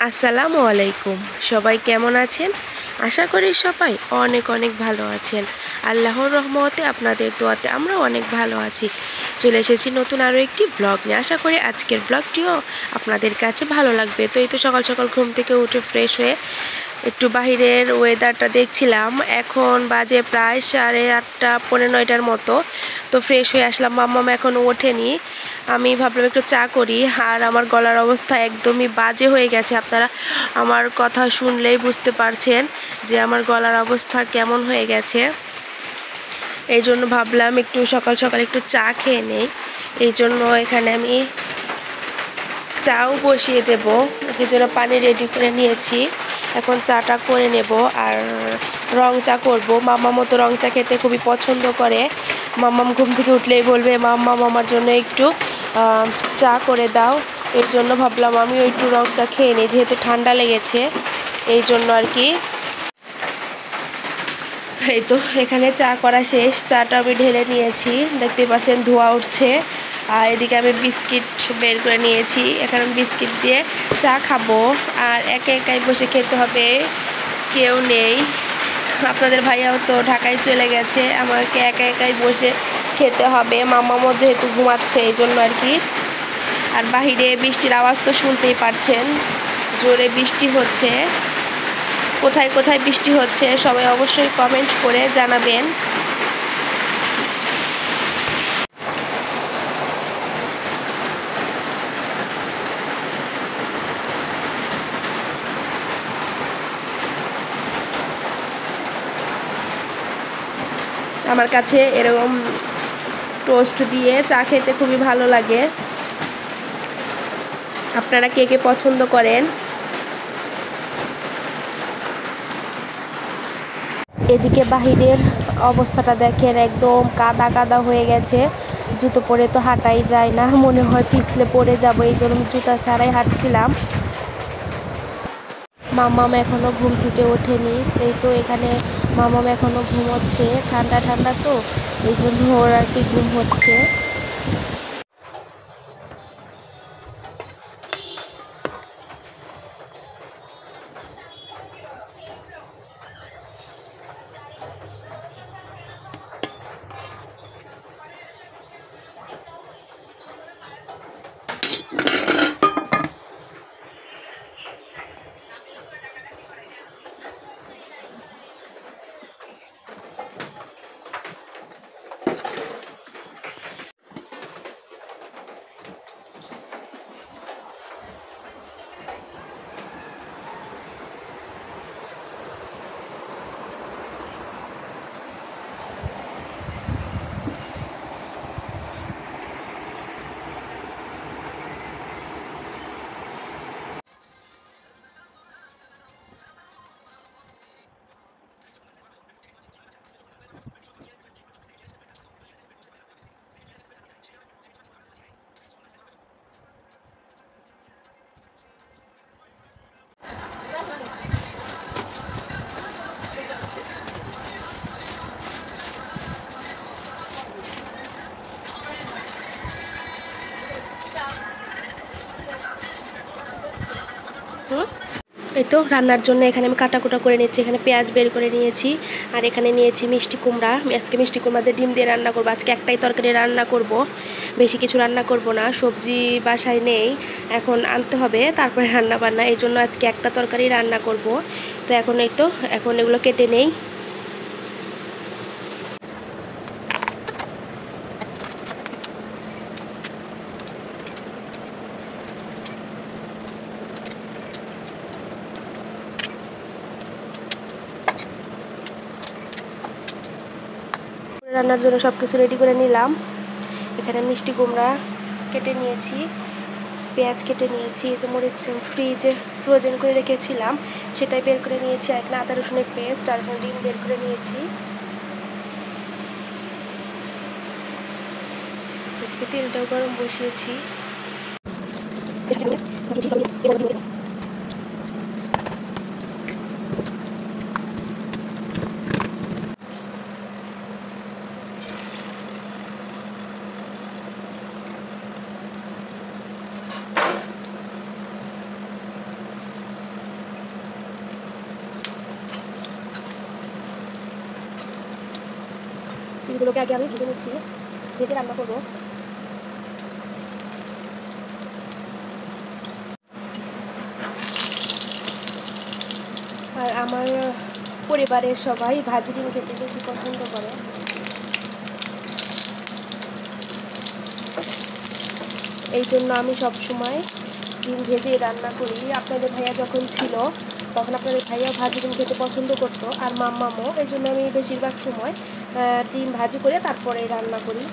আসসালামু আলাইকুম। সবাই কেমন আছেন? আশা করি সবাই অনেক অনেক ভালো আছেন। আল্লাহর রহমতে আপনাদের দোয়াতে আমরা অনেক ভালো আছি। চলে এসেছি নতুন আরও একটি ব্লগ নিয়ে। আশা করি আজকের ব্লগটিও আপনাদের কাছে ভালো লাগবে। তো এই তো সকাল সকাল ঘুম থেকে উঠে ফ্রেশ হয়ে একটু বাহিরের ওয়েদারটা দেখছিলাম। এখন বাজে প্রায় 8:30 পৌনে 9টার মতো। তো ফ্রেশ হয়ে আসলাম, মাম্মাম এখনও ওঠেনি। আমি ভাবলাম একটু চা করি। আর আমার গলার অবস্থা একদমই বাজে হয়ে গেছে। আপনারা আমার কথা শুনলেই বুঝতে পারছেন যে আমার গলার অবস্থা কেমন হয়ে গেছে। এই জন্য ভাবলাম একটু সকাল সকাল একটু চা খেয়ে নেই। এই জন্য এখানে আমি চাও বসিয়ে দেব। এই জন্য পানি রেডি করে নিয়েছি। এখন চাটা করে নেব আর রং চা করব। মাম্মা মতো রং চা খেতে খুবই পছন্দ করে। মাম্মাম ঘুম থেকে উঠলেই বলবে মাম্মা আমার জন্য একটু চা করে দাও। এই জন্য ভাবলাম আমিও একটু রং চা খেয়ে নিই, যেহেতু ঠান্ডা লেগেছে এই জন্য আর কি। এই তো এখানে চা করা শেষ, চাটা আমি ঢেলে নিয়েছি, দেখতে পাচ্ছেন ধোয়া উঠছে। আর এদিকে আমি বিস্কিট বের করে নিয়েছি, এখানে বিস্কিট দিয়ে চা খাবো। আর একা একাই বসে খেতে হবে, কেউ নেই। আপনাদের ভাইয়াও তো ঢাকায় চলে গেছে, আমাকে একা একাই বসে খেতে হবে। মাম্মাও যেহেতু ঘুমাচ্ছে এই জন্য আর কি। আর বাহিরে বৃষ্টির আওয়াজ তো শুনতেই পারছেন, জোরে বৃষ্টি হচ্ছে। কোথায় কোথায় বৃষ্টি হচ্ছে সবাই অবশ্যই কমেন্ট করে জানাবেন। আমার কাছে এরকম টোস্ট দিয়ে চা খেতে খুবই ভালো লাগে। আপনারা কে কে পছন্দ করেন? এদিকে বাহিরের অবস্থাটা দেখেন, একদম কাদা কাদা হয়ে গেছে। জুতো পরে তো হাঁটাই যায় না, মনে হয় পিছলে পড়ে যাবো, এই জন্য জুতা ছাড়াই হাঁটছিলাম। মাম্মাম এখনও ঘুম থেকে ওঠেনি। এই তো এখানে মাম্মাম এখনও ঘুমোচ্ছে, ঠান্ডা ঠান্ডা তো এই জন্য ওর আর কি ঘুম হচ্ছে। এই তো রান্নার জন্য এখানে আমি কাটাকুটা করে নিচ্ছি। এখানে পেঁয়াজ বের করে নিয়েছি, আর এখানে নিয়েছি মিষ্টি কুমড়া। আজকে মিষ্টি কুমড়া দিয়ে ডিম দিয়ে রান্না করবো। আজকে একটাই তরকারি রান্না করব, বেশি কিছু রান্না করব না। সবজি বাসায় নেই, এখন আনতে হবে তারপরে রান্না বান্না, এই জন্য আজকে একটা তরকারি রান্না করব। তো এখন এই তো এখন এগুলো কেটে নেই। রান্নার জন্য সব কিছু রেডি করে নিলাম। এখানে মিষ্টি কুমড়া কেটে নিয়েছি, পেঁয়াজ কেটে নিয়েছি, এই যে মরিচ ফ্রিজে ফ্রোজেন করে রেখেছিলাম সেটাই বের করে নিয়েছি, আর এখানে আদা রসুনের পেস্ট, আর এখানে ডিম বের করে নিয়েছি। তেলটাও গরম বসিয়েছি। এগুলোকে আগে আমি ভেজে নিচ্ছি, ভেজে রান্না করবো। আর আমার পরিবারের সবাই ভাজি ডিম খেতে বেশি পছন্দ করে। এই জন্য আমি সবসময় ডিম ভেজে রান্না করি। আপনাদের ভাইয়া যখন ছিল তখন আপনাদের ভাইয়া ভাজি ডিম খেতে পছন্দ করতো, আর মাম্মামও। এই জন্য আমি বেশিরভাগ সময় ডিম ভাজি করে তারপরে রান্না করি।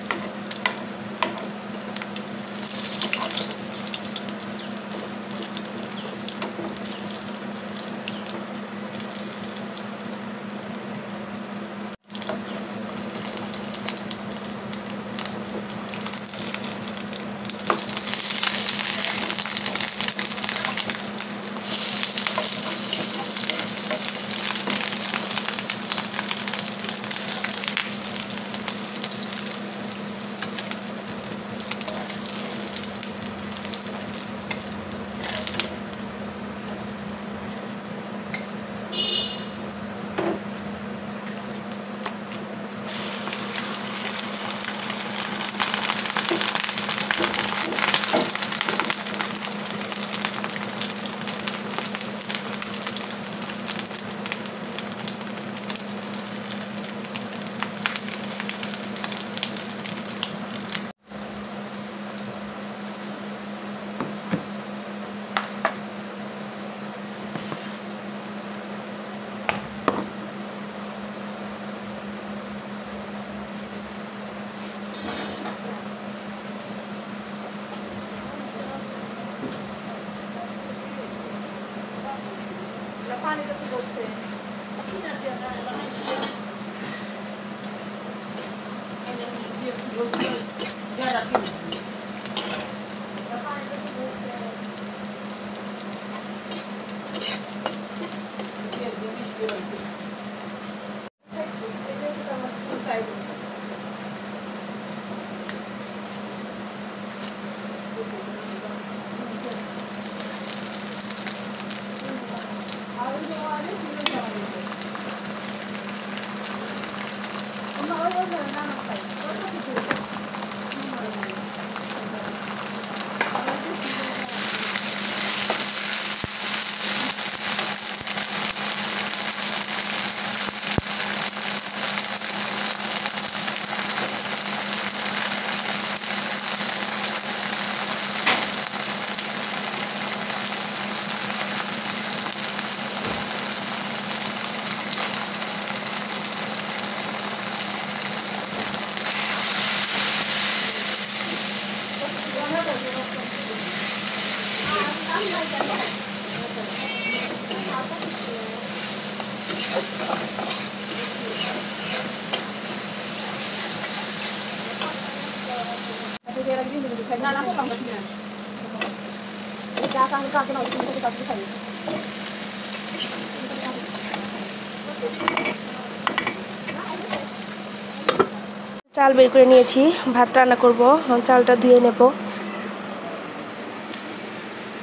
চাল বের করে নিয়েছি, ভাত রান্না করব। চালটা ধুয়ে নেব,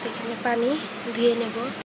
এখানে পানি ধুয়ে নেব।